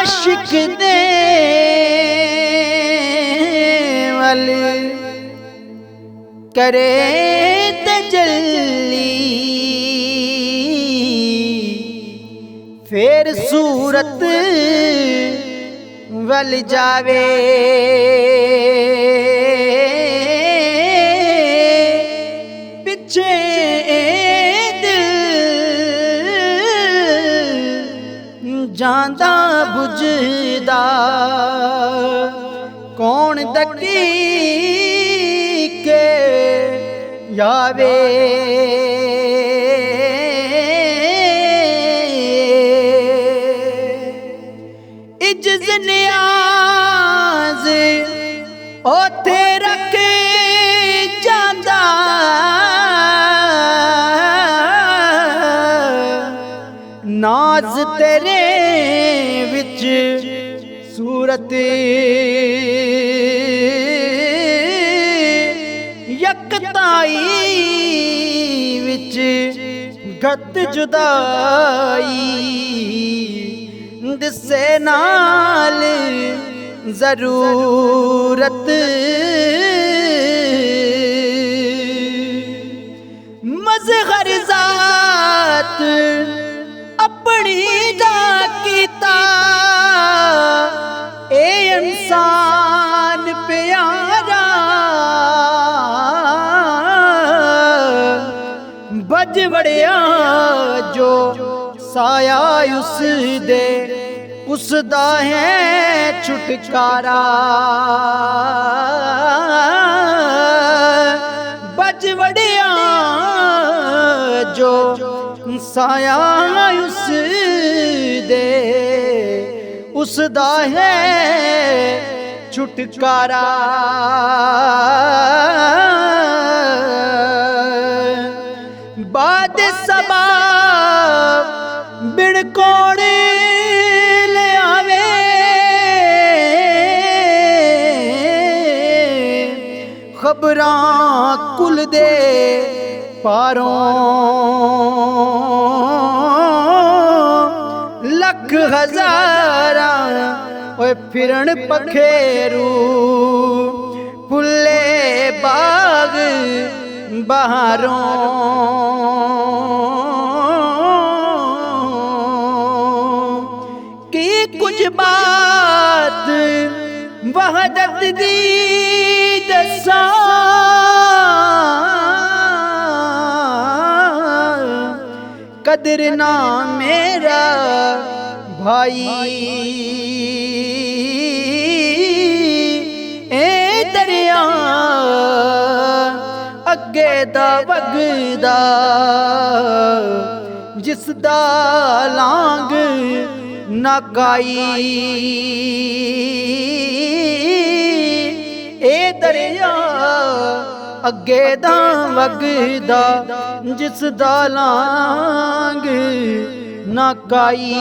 आशिक दे वल करे तजल्ली फिर सूरत वल जावे पिछे जांदा बुझदा कौन दकी के यावे इज्जत नियाज ओथे रख जांदा नाज तेरे विच सूरत यकताई विच गत जुदाई दिसे नाल जरूरत मज़हर ज़ात अपनी दा कीता ए इंसान प्यारा बज वड़िया जो साया उस दे उसदा है छुटकारा बज वड़िया जो साया उस दे उसदा है छुटकारा बाद सबा बिन कोड़े ले आवे खबरां कुल दे पारों लख हजारा ओए फिरन पखेरू फुले बाग बहारों की कुछ बात वहदत दी दसा कदर ना मेरा भाई ए दरिया अगे दा वगदा जिसदा लांग ना काई ए दरिया अगे दा वगदा जिसदा लांग ना काई